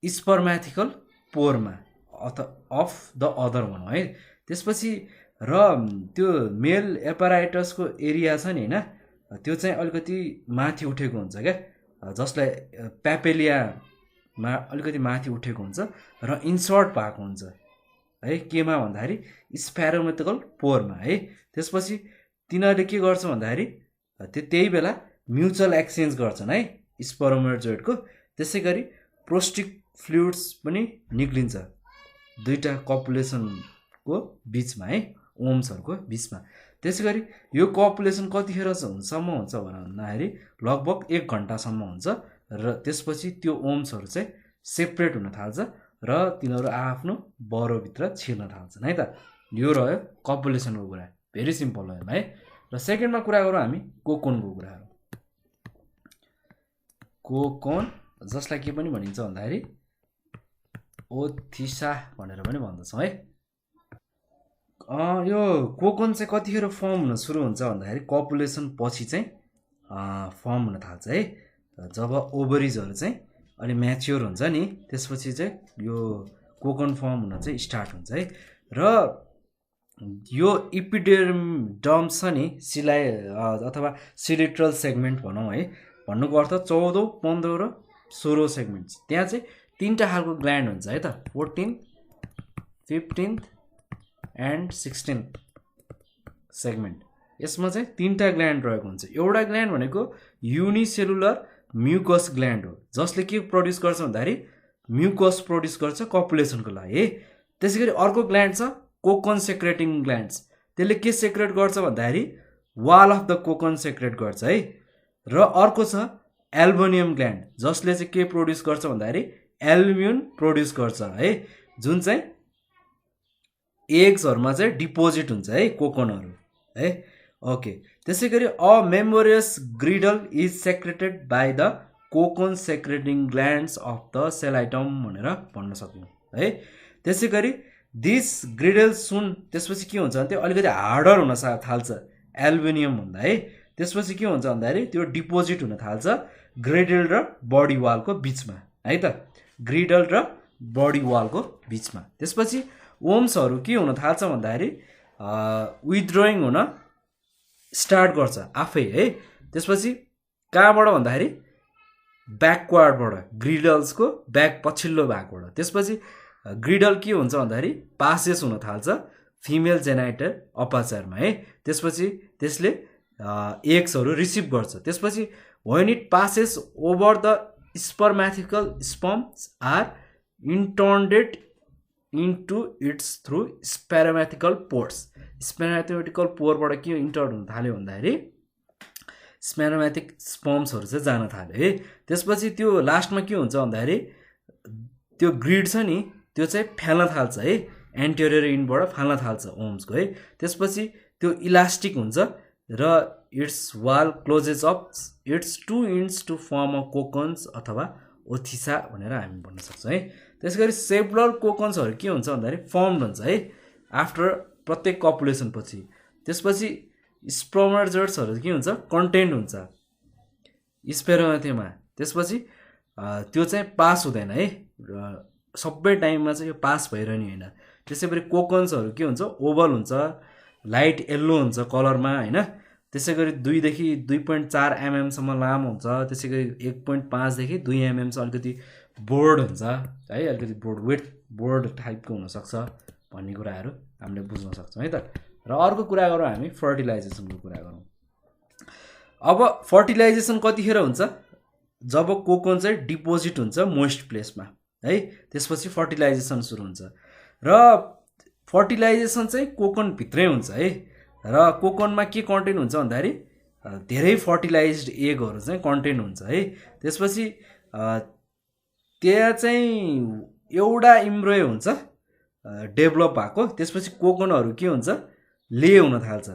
A: स्पर्मेटिकल पोरमा अफ द अदर भनौँ है। त्यसपछि र त्यो मेल एपाराइटसको एरिया छ नि होइन, त्यो चाहिँ अलिकति माथि उठेको हुन्छ क्या, जसलाई प्यापेलियामा अलिकति माथि उठेको हुन्छ र इन्सर्ट भएको हुन्छ है, केमा भन्दाखेरि स्पेरोमेटिकल पोरमा है। त्यसपछि तिनीहरूले के गर्छ भन्दाखेरि त्यही बेला म्युचुअल एक्सचेन्ज गर्छन् है स्पर्मेटोजोइडको। त्यसै गरी प्रोस्टिक फ्लुइड्स पनि निक्लिन्छ दुईटा कपुलेसनको बिचमा है, ओम्सहरूको बिचमा। त्यसै गरी यो कपुलेसन कतिखेरसम्म हुन्छ भन्दाखेरि लगभग 1 घन्टासम्म हुन्छ र त्यसपछि त्यो ओम्सहरू चाहिँ सेपरेट हुन थाल्छ र तिनीहरू आफ्नो बरोभित्र छिर्न थाल्छन् है त। यो रह्यो कपुलेसनको कुरा, भेरी सिम्पल हो है। र सेकेन्डमा कुरा गरौँ हामी कोकोनको कुराहरू। कोकोन जसलाई के पनि भनिन्छ भन्दाखेरि ओथिसा भनेर पनि भन्दछौँ है। यो कोकोन चाहिँ कतिखेर फर्म हुन सुरु हुन्छ भन्दाखेरि कपुलेसन पछि चाहिँ फर्म हुन थाल्छ है। जब ओभरिजहरू चाहिँ अलि म्याच्योर हुन्छ नि त्यसपछि चाहिँ यो कोकोन फर्म हुन चाहिँ स्टार्ट हुन्छ है। र यो इपिडेर्मिस छ नि, सिलाइ अथवा सिलिट्रल सेगमेन्ट भनौँ है, भन्नुको अर्थ 14, 15 र 16 सेगमेन्ट। त्यहाँ चाहिँ 3टा खालको ग्ल्यान्ड हुन्छ है त, 14th, 15th and 16th segment. यसमा चाहिँ 3टा ग्ल्यान्ड रहेको हुन्छ। एउटा ग्ल्यान्ड भनेको युनिसेलुलर म्युकस ग्ल्यान्ड हो, जसले के प्रोड्युस गर्छ भन्दाखेरि म्युकस प्रोड्युस गर्छ कपुलेसनको लागि है। त्यसै गरी अर्को ग्ल्यान्ड छ कोकोन सेक्रेटिङ ग्ल्यान्ड्स। त्यसले के सेक्रेट गर्छ भन्दाखेरि wall of the cocoon secrete गर्छ है। र अर्को छ एल्बोनियम ग्ल्यान्ड, जसले चाहिँ के प्रोड्युस गर्छ भन्दाखेरि एल्ब्युमिन प्रोड्युस गर्छ है, जुन चाहिँ एग्सहरूमा चाहिँ डिपोजिट हुन्छ है कोकोनहरू है। ओके, त्यसै गरी a membranous girdle is secreted by the cocoon secreting glands of the clitellum भनेर भन्न सक्यौँ है। त्यसै गरी दिस ग्रिडल सुन त्यसपछि के हुन्छ भने त्यो अलिकति हार्डर हुन थाल्छ एल्बुमिनियम भन्दा है। त्यसपछि के हुन्छ भन्दाखेरि त्यो डिपोजिट हुन थाल्छ ग्रिडल र बडी वालको बिचमा है त, ग्रिडल र बडी वालको बिचमा। त्यसपछि ओम्सहरू के हुन थाल्छ भन्दाखेरि विथड्रोइङ हुन स्टार्ट गर्छ आफै है। त्यसपछि कहाँबाट भन्दाखेरि ब्याकवार्डबाट, ग्रिडल्सको ब्याक पछिल्लो भागबाट। त्यसपछि ग्रिडल के हुन्छ भन्दाखेरि पासेस हुन थाल्छ फिमेल जेनाइटल अपाचारमा है। त्यसपछि त्यसले एग्सहरू रिसिभ गर्छ। त्यसपछि when it passes over the spermatical sperms are intoned into its through spermatical pores। स्पेरोमेटिकल पोरबाट के इन्टर हुन थाल्यो भन्दाखेरि स्पेरोमेटिक स्पर्म्सहरू चाहिँ जान थाल्यो है। त्यसपछि त्यो लास्टमा के हुन्छ भन्दाखेरि त्यो ग्रिड छ नि त्यो चाहिँ फाल्न थाल्छ है, एन्टेरियर इन्डबाट फाल्न थाल्छ ओम्सको है। त्यसपछि त्यो इलास्टिक हुन्छ र its wall closes off its 2 inch to form a cocoons अथवा ओथिसा भनेर हामी भन्न सक्छौँ है। त्यसै गरी सेभरल कोकोन्सहरू के हुन्छ भन्दाखेरि फर्मड हुन्छ है आफ्टर प्रत्येक कपुलेसन पछि। त्यसपछि स्पर्मेटोजोइड्सहरू के हुन्छ कन्टेन्ट हुन्छ स्पेरोमेटियममा। त्यसपछि त्यो चाहिँ पास हुँदैन है, सबै टाइममा चाहिँ यो पास भइरहने होइन। त्यसै गरी कोकोन्सहरू के हुन्छ ओभल हुन्छ, लाइट येल्लो हुन्छ कलरमा होइन। त्यसै गरी 2 देखि 2.4 mm सम्म लामो हुन्छ। त्यसै गरी 1.5 देखि 2 mm चाहिँ अलिकति बोर्ड हुन्छ है, अलिकति बोर्ड टाइपको हुनसक्छ भन्ने कुराहरू हामीले बुझ्न सक्छौँ है त। र अर्को कुरा गरौँ हामी फर्टिलाइजेसनको कुरा गरौँ। अब फर्टिलाइजेसन कतिखेर हुन्छ जब कोकोन चाहिँ डिपोजिट हुन्छ मोइस्ट प्लेसमा है। त्यसपछि फर्टिलाइजेसन सुरु हुन्छ र फर्टिलाइजेसन चाहिँ कोकोन भित्रै हुन्छ है। र कोकोनमा के कन्टेन्ट हुन्छ भन्दाखेरि धेरै फर्टिलाइज्ड एगहरू चाहिँ कन्टेन्ट हुन्छ है। त्यसपछि त्यहाँ चाहिँ एउटा इम्ब्रोय हुन्छ डेभलप भएको। त्यसपछि कोकोनहरू के हुन्छ ले हुन थाल्छ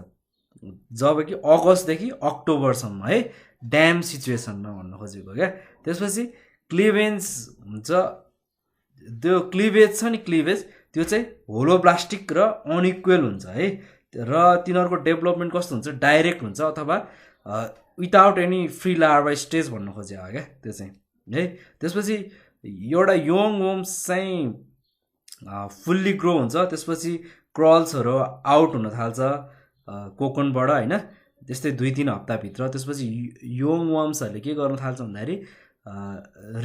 A: जब कि अगस्तदेखि अक्टोबरसम्म है, ड्याम सिचुएसनमा भन्न खोजेको क्या। त्यसपछि क्लिभेज हुन्छ, त्यो क्लिभेज छ नि क्लिभेज त्यो चाहिँ होलोब्लास्टिक र अनइक्वल हुन्छ है। र तिनीहरूको डेभलपमेन्ट कस्तो हुन्छ डाइरेक्ट हुन्छ अथवा without any free larva stage भन्न खोजेको हो क्या त्यो चाहिँ है। त्यसपछि एउटा यङ वोम्स चाहिँ फुल्ली ग्रो हुन्छ। त्यसपछि क्रल्सहरू आउट हुन थाल्छ कोकोनबाट होइन। त्यस्तै 2-3 हप्ताभित्र। त्यसपछि यङ वर्म्सहरूले के गर्न थाल्छ भन्दाखेरि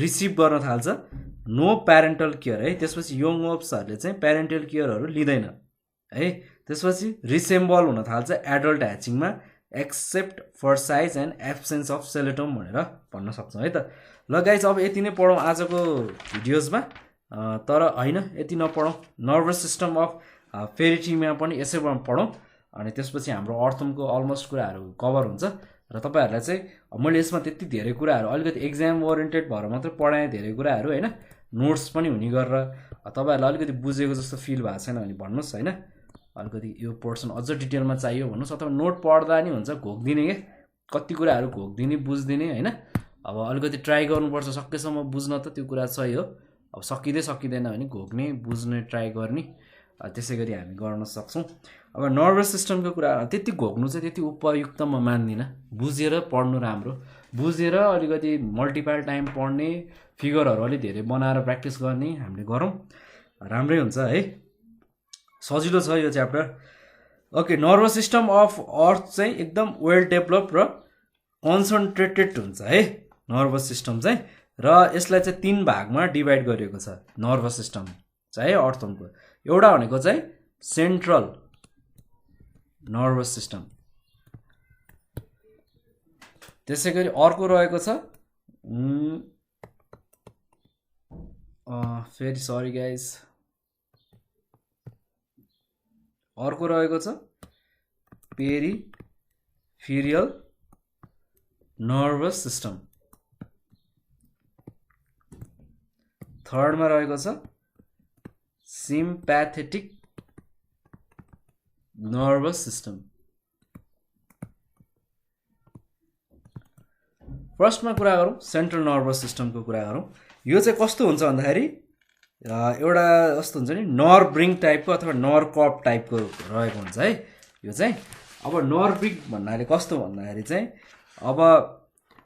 A: रिसिभ गर्न थाल्छ नो प्यारेन्टल केयर है। त्यसपछि यङ वर्म्सहरूले चाहिँ प्यारेन्टल केयरहरू लिँदैन है। त्यसपछि रिसेम्बल हुन थाल्छ एडल्ट ह्याचिङमा except for size and absence of clitellum भनेर भन्न सक्छौँ है त। ल गाइज अब यति नै पढौँ आजको भिडियोजमा, तर होइन यति नपढौँ, नर्भस सिस्टम अफ पेरिटिमिया पनि यसै पढौँ अनि त्यसपछि हाम्रो अर्थमको अलमोस्ट कुराहरू कभर हुन्छ। र तपाईँहरूलाई चाहिँ मैले यसमा त्यति धेरै कुराहरू अलिकति एक्जाम ओरिएन्टेड भएर मात्रै पढाएँ धेरै कुराहरू होइन, नोट्स पनि हुने गरेर तपाईँहरूलाई अलिकति बुझेको जस्तो फिल भएको छैन भने भन्नुहोस् होइन, अलिकति यो पोर्सन अझ डिटेलमा चाहियो भन्नुहोस्, अथवा नोट पढ्दा नि हुन्छ घोक्दिने के कति कुराहरू घोक्दिने बुझ्दिने होइन। अब अलिकति ट्राई गर्नुपर्छ सकेसम्म बुझ्न त त्यो कुरा सही हो, अब सकिँदैन भने घोक्ने बुझ्ने ट्राई गर्ने, त्यसै गरी हामी गर्न सक्छौँ। अब नर्भस सिस्टमको कुरा त्यति घोक्नु चाहिँ त्यति उपयुक्त म मान्दिनँ, बुझेर पढ्नु राम्रो, बुझेर अलिकति मल्टिपल टाइम पढ्ने, फिगरहरू अलिक धेरै बनाएर प्र्याक्टिस गर्ने हामीले गरौँ राम्रै हुन्छ है, सजिलो छ यो chapter. Okay, nervous system of अर्थ चाहिँ एकदम वेल डेभलप र कन्सन्ट्रेटेड हुन्छ है नर्भस सिस्टम चाहिँ, र यसलाई चाहिँ 3 भागमा डिभाइड गरिएको छ नर्भस सिस्टम चाहिँ अर्थको। एउटा भनेको चाहिँ सेन्ट्रल नर्भस सिस्टम, त्यसै गरी अर्को रहेको छ फेरि सरी गाइज, अर्को रहेको छ पेरिफेरियल नर्भस सिस्टम, थर्डमा रहेको छ सिम्प्याथेटिक नर्भस सिस्टम। फर्स्टमा कुरा गरौँ सेन्ट्रल नर्भस सिस्टमको कुरा गरौँ। यो चाहिँ कस्तो हुन्छ भन्दाखेरि एउटा कस्तो हुन्छ नि नर्भ रिङ टाइपको अथवा नर्भ कर्भ टाइपको रहेको हुन्छ है यो चाहिँ। अब नर्भ रिङ भन्नाले कस्तो भन्दाखेरि चाहिँ अब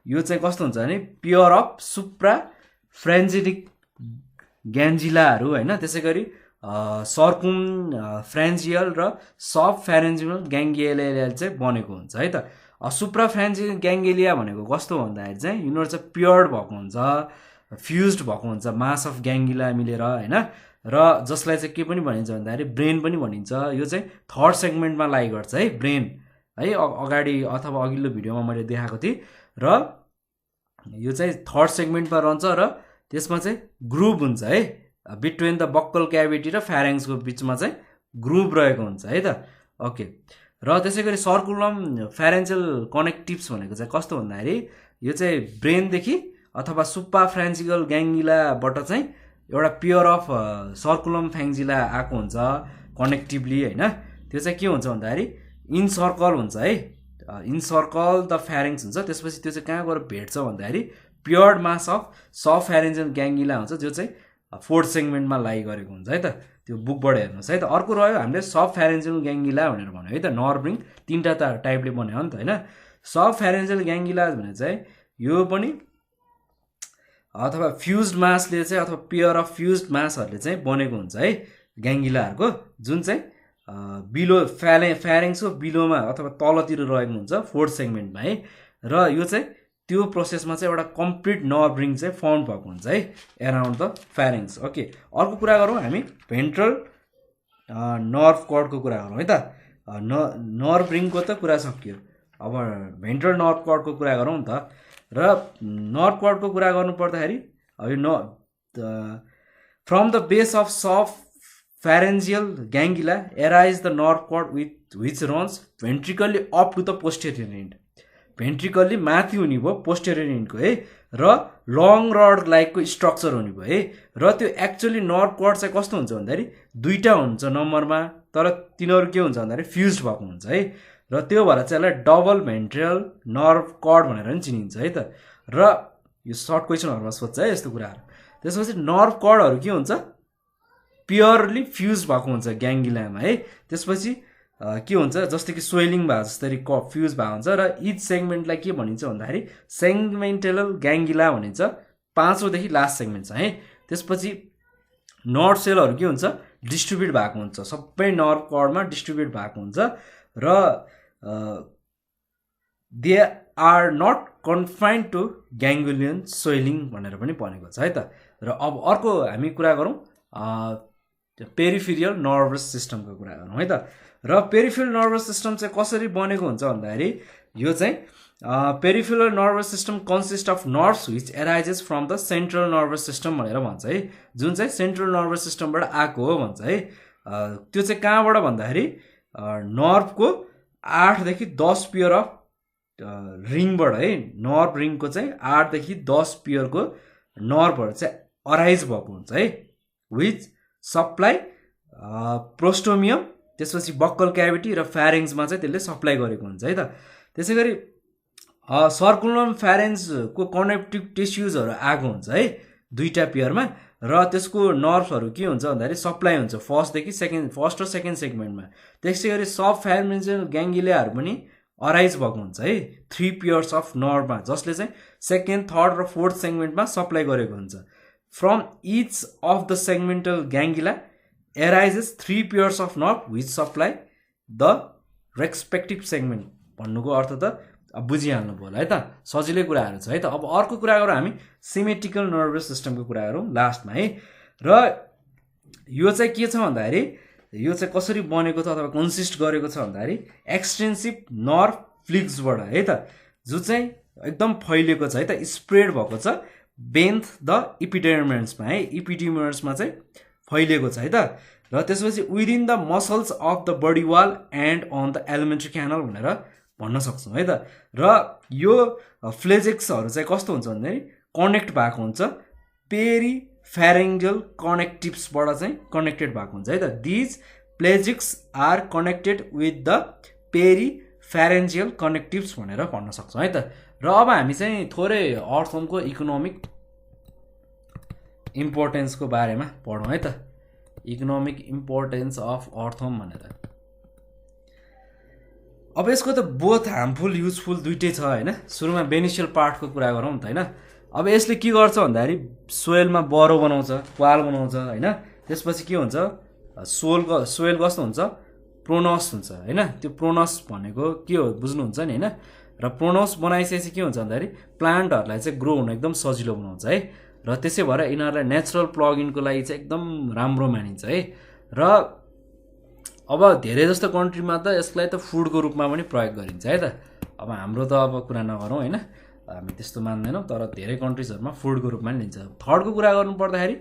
A: यो चाहिँ कस्तो हुन्छ भने प्योर अफ सुप्रा फ्रेन्जिटिक ग्यान्जिलाहरू होइन, त्यसै गरी सर्कुम फ्रेन्जियल र सब फ्यारेन्जियल ग्याङ्गिएलिया चाहिँ बनेको हुन्छ है त। सुप्रा फ्रेन्जियल ग्याङ्गिलिया भनेको कस्तो भन्दाखेरि चाहिँ यिनीहरू चाहिँ प्योर्ड भएको हुन्छ, फ्युज्ड भएको हुन्छ मास अफ ग्याङ्गिला मिलेर होइन, र जसलाई चाहिँ के पनि भनिन्छ भन्दाखेरि ब्रेन पनि भनिन्छ। यो चाहिँ थर्ड सेगमेन्टमा लाइ गर्छ है ब्रेन है, अगाडि अथवा अघिल्लो भिडियोमा मैले देखाएको थिएँ, र यो चाहिँ थर्ड सेगमेन्टमा रहन्छ र त्यसमा चाहिँ ग्रुभ हुन्छ है बिट्विन द बक्कल क्याभिटी र फ्यारेङ्सको बिचमा चाहिँ ग्रुभ रहेको हुन्छ है त। ओके, र त्यसै गरी सर्कुलम फ्यारेन्जियल कनेक्टिभ्स भनेको चाहिँ कस्तो भन्दाखेरि यो चाहिँ ब्रेनदेखि अथवा सुप्पा फ्रेन्जियल ग्याङ्गिलाबाट चाहिँ एउटा प्योर अफ सर्कुलम फ्याङ्जिला आएको हुन्छ कनेक्टिभली होइन। त्यो चाहिँ के हुन्छ भन्दाखेरि इन सर्कल हुन्छ है, इन सर्कल द फ्यारेङ्स हुन्छ, त्यसपछि त्यो चाहिँ कहाँ गएर भेट्छ भन्दाखेरि प्योर्ड मास अफ सब फ्यारेन्जियल ग्याङ्गिला हुन्छ, जो चाहिँ फोर्थ सेगमेन्टमा लाइ गरेको हुन्छ है त। त्यो बुकबाट हेर्नुहोस् है त। अर्को रह्यो हामीले सब फ्यारेन्जियल ग्याङ्गिला भनेर भन्यो है त, नर्भ रिङ 3टा टाइपले बन्यो नि त होइन। सब फ्यारेन्जियल ग्याङ्गिला भने चाहिँ यो पनि अथवा फ्युज्ड मासले चाहिँ अथवा प्योर अफ फ्युज्ड मासहरूले चाहिँ बनेको हुन्छ है ग्याङ्गिलाहरूको, जुन चाहिँ बिलो फ्यारेङ्सको बिलोमा अथवा तलतिर रहेको हुन्छ फोर्थ सेगमेन्टमा है, र यो चाहिँ त्यो प्रोसेसमा चाहिँ एउटा कम्प्लिट नर्भ रिङ चाहिँ फर्म भएको हुन्छ है एराउन्ड द फ्यारेङ्स। ओके, अर्को कुरा गरौँ हामी भेन्ट्रल नर्भ कर्डको कुरा गरौँ है त। नर्भ रिङको त कुरा सकियो, अब भेन्ट्रल नर्भ कर्डको कुरा गरौँ नि त। र नर्भ कर्डको कुरा गर्नु पर्दाखेरि अब यो from the base of sub pharyngeal ganglia arise the nerve cord which runs ventrically up to the posterior end, ventrically माथि हुने भयो पोस्टेरियर एन्डको है, र लङ रड लाइकको स्ट्रक्चर हुने भयो है। र त्यो एक्चुअली नर्भ कर्ड चाहिँ कस्तो हुन्छ भन्दाखेरि 2टा हुन्छ नम्बरमा, तर तिनीहरू के हुन्छ भन्दाखेरि फ्युज्ड भएको हुन्छ है, र त्यो भएर चाहिँ यसलाई डबल भेन्ट्रियल नर्भ कर्ड भनेर पनि चिनिन्छ है त। र यो सर्ट क्वेसनहरूमा सोध्छ है यस्तो कुराहरू। त्यसपछि नर्भ कर्डहरू के हुन्छ प्योरली फ्युज भएको हुन्छ ग्याङ्गिलामा है। त्यसपछि के हुन्छ जस्तै कि स्वेलिङ भए जस्तै फ्युज भएको हुन्छ, र इच सेगमेन्टलाई के भनिन्छ भन्दाखेरि सेगमेन्टल ग्याङ्गिला भनिन्छ, 5औँदेखि लास्ट सेगमेन्ट छ है। त्यसपछि नर्भ सेलहरू के हुन्छ डिस्ट्रिब्युट भएको हुन्छ, सबै नर्भ कर्डमा डिस्ट्रिब्युट भएको हुन्छ, र they are not confined to ganglion swelling भनेर पनि भनेको छ है त। र अब अर्को हामी कुरा गरौँ पेरिफेरियल नर्भस सिस्टमको कुरा गरौँ है त। र पेरिफेरल नर्भस सिस्टम चाहिँ कसरी बनेको हुन्छ भन्दाखेरि यो चाहिँ peripheral nervous system consist of nerves which arises from the central nervous system भनेर भन्छ है, जुन चाहिँ सेन्ट्रल नर्भस सिस्टमबाट आएको हो भन्छ है। त्यो चाहिँ कहाँबाट भन्दाखेरि नर्भको 8 देखि 10 पेयर अफ रिङबाट है, नर्भ रिङको चाहिँ 8 देखि 10 पेयरको नर्भहरू चाहिँ अराइज भएको हुन्छ है, विच सप्लाई प्रोस्टोमियम, त्यसपछि बक्कल क्याभिटी र फ्यारेन्जमा चाहिँ त्यसले सप्लाई गरेको हुन्छ है त। त्यसै गरी सर्कुलम फ्यारेन्जको कनेक्टिभ टिस्युजहरू आएको हुन्छ है 2टा पेयरमा, र त्यसको नर्भहरू के हुन्छ भन्दाखेरि सप्लाई हुन्छ फर्स्ट र सेकेन्ड सेगमेन्टमा। त्यसै गरी सब फ्यारेन्जियल ग्याङ्गिलियाहरू पनि अराइज भएको हुन्छ है 3 पेयर्स अफ नर्भमा, जसले चाहिँ सेकेन्ड, थर्ड र फोर्थ सेगमेन्टमा सप्लाई गरेको हुन्छ। From each of the segmental ganglia arises 3 pairs of nerve which supply the respective segment. भन्नुको अर्थ त अब बुझिहाल्नु भयो होला है त, सजिलै कुराहरू छ है त। अब अर्को कुरा गरौँ हामी सिमेट्रिकल नर्भस सिस्टमको कुरा गरौँ लास्टमा है। र यो चाहिँ के छ भन्दाखेरि यो चाहिँ कसरी बनेको छ अथवा कन्सिस्ट गरेको छ भन्दाखेरि एक्सटेन्सिभ नर्भ फ्लिक्सबाट है त, जो चाहिँ एकदम फैलिएको छ है त, स्प्रेड भएको छ बेन्थ द इपिडर्मिसमा है, इपिडर्मिसमा चाहिँ फैलिएको छ है त। र त्यसपछि within the muscles of the body wall and on the alimentary canal भनेर भन्न सक्छौँ है त। र यो फ्लेजेक्सहरू चाहिँ कस्तो हुन्छ भन्दाखेरि कनेक्ट भएको हुन्छ पेरिफेरेन्जियल कनेक्टिभ्सबाट चाहिँ कनेक्टेड भएको हुन्छ है त। These plexuses are connected with the peripharyngeal connectives भनेर भन्न सक्छौँ है त। र अब हामी चाहिँ थोरै अर्थवर्मको इकोनोमिक इम्पोर्टेन्सको बारेमा पढौँ है त, इकोनोमिक इम्पोर्टेन्स अफ अर्थवर्म भनेर। अब यसको त बोथ हार्मफुल युजफुल दुइटै छ होइन। सुरुमा बेनिसियल पार्टको कुरा गरौँ त होइन। अब यसले के गर्छ भन्दाखेरि सोइलमा बरो बनाउँछ, पाल बनाउँछ होइन। त्यसपछि के हुन्छ सोइल कस्तो हुन्छ प्रोनस हुन्छ होइन। त्यो प्रोनस भनेको के हो बुझ्नुहुन्छ नि होइन। र प्रोनस बनाइसकेपछि के हुन्छ भन्दाखेरि प्लान्टहरूलाई चाहिँ ग्रो हुन एकदम सजिलो बनाउँछ है। र त्यसै भएर यिनीहरूलाई नेचुरल प्लगइनको लागि चाहिँ एकदम राम्रो मानिन्छ है। र अब धेरै जस्तो कन्ट्रीमा त यसलाई त फुडको रूपमा पनि प्रयोग गरिन्छ है त। अब हाम्रो त अब कुरा नगरौँ होइन, हामी त्यस्तो मान्दैनौँ, तर धेरै कन्ट्रिजहरूमा फुडको रूपमा पनि लिन्छ। थर्डको कुरा गर्नु पर्दाखेरि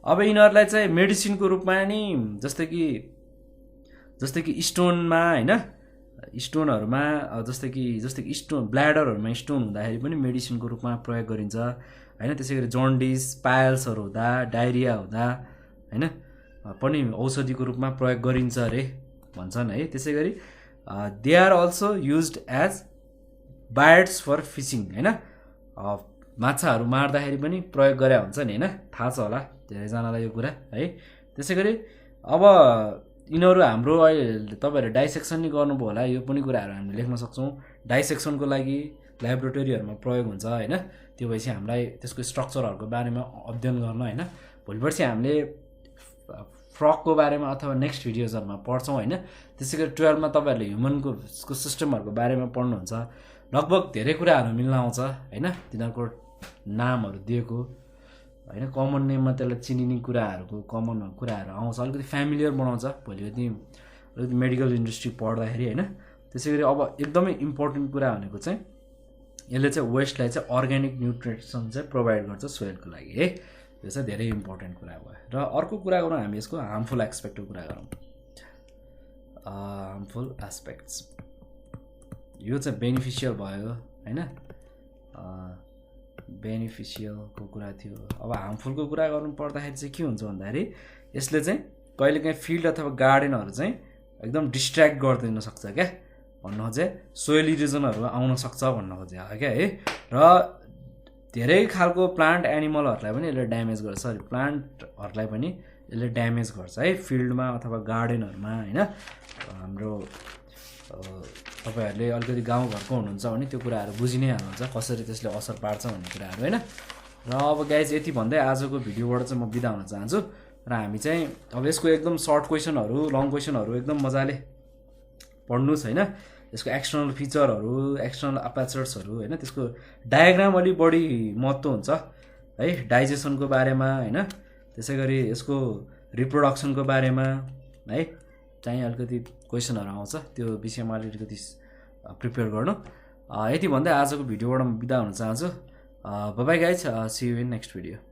A: अब यिनीहरूलाई चाहिँ मेडिसिनको रूपमा नि जस्तै कि स्टोनमा होइन, स्टोनहरूमा जस्तै कि स्टोन ब्ल्याडरहरूमा स्टोन हुँदाखेरि पनि मेडिसिनको रूपमा प्रयोग गरिन्छ होइन। त्यसै गरी जन्डिस पाइल्सहरू हुँदा डायरिया हुँदा होइन पनि औषधिको रूपमा प्रयोग गरिन्छ अरे भन्छन् है। त्यसै गरी they are also used as baits for fishing होइन। माछाहरू मार्दाखेरि पनि प्रयोग गरे हुन्छ नि होइन, थाहा छ होला धेरैजनालाई यो कुरा है। त्यसै गरी अब यिनीहरू हाम्रो अहिले तपाईँहरू डाइसेक्सन नि गर्नुभयो होला, यो पनि कुराहरू हामीले लेख्न सक्छौँ। डाइसेक्सनको लागि ल्याबोरेटरीहरूमा प्रयोग हुन्छ होइन। त्यो भएपछि हामीलाई त्यसको स्ट्रक्चरहरूको बारेमा अध्ययन गर्न होइन, भोलि पर्सि हामीले फ्रकको बारेमा अथवा नेक्स्ट भिडियोजहरूमा पढ्छौँ होइन। त्यसै गरी 12मा तपाईँहरूले ह्युमनको सिस्टमहरूको बारेमा पढ्नुहुन्छ। लगभग धेरै कुराहरू मिल्न आउँछ होइन, तिनीहरूको नामहरू दिएको होइन, कमन नेममा त्यसलाई चिनिने कुराहरूको कमन कुराहरू आउँछ, अलिकति फ्यामिलियर बनाउँछ भोलिको अलिकति मेडिकल इन्डस्ट्री पढ्दाखेरि होइन। त्यसै गरी अब एकदमै इम्पोर्टेन्ट कुरा भनेको चाहिँ यसले चाहिँ वेस्टलाई चाहिँ अर्ग्यानिक न्युट्रिसन चाहिँ प्रोभाइड गर्छ सोइलको लागि है। यो चाहिँ धेरै इम्पोर्टेन्ट कुरा भयो। र अर्को कुरा गरौँ हामी यसको हार्मफुल एस्पेक्टको कुरा गरौँ। हार्मफुल एस्पेक्ट्स यो चाहिँ बेनिफिसियल भयो होइन, बेनिफिसियलको कुरा थियो। अब हार्मफुलको कुरा गर्नु पर्दाखेरि चाहिँ के हुन्छ भन्दाखेरि यसले चाहिँ कहिलेकाहीँ फिल्ड अथवा गार्डनहरू चाहिँ एकदम डिस्ट्र्याक्ट गरिदिन सक्छ क्या भन्नु खोजे, सोइल इरोजनहरू आउन सक्छ भन्न खोजे क्या है। र धेरै खालको प्लान्ट एनिमलहरूलाई पनि यसले ड्यामेज गर्छ, प्लान्टहरूलाई पनि यसले ड्यामेज गर्छ है फिल्डमा अथवा गार्डनहरूमा होइन। हाम्रो तपाईँहरूले अलिकति गाउँघरको हुनुहुन्छ भने त्यो कुराहरू बुझि नै हाल्नुहुन्छ कसरी त्यसले असर पार्छ भन्ने कुराहरू होइन। र अब गाइज यति भन्दै आजको भिडियोबाट चाहिँ म बिदा हुन चाहन्छु। र हामी चाहिँ अब यसको एकदम सर्ट क्वेसनहरू लङ क्वेसनहरू एकदम मजाले पढ्नुहोस् होइन। यसको एक्सटर्नल फिचरहरू, एक्सटर्नल अपर्चर्सहरू हैन, त्यसको डायग्राम अलि बढी महत्त्व हुन्छ है, डाइजेसनको बारेमा हैन, त्यसैगरी यसको रिप्रोडक्सनको बारेमा है चाहिँ अलिकति क्वेसनहरू आउँछ, त्यो विषयमा अलिकति प्रिपेयर गर्नु। यति भन्दै आजको भिडियोबाट म बिदा हुन चाहन्छु। Bye bye guys, see you in next video.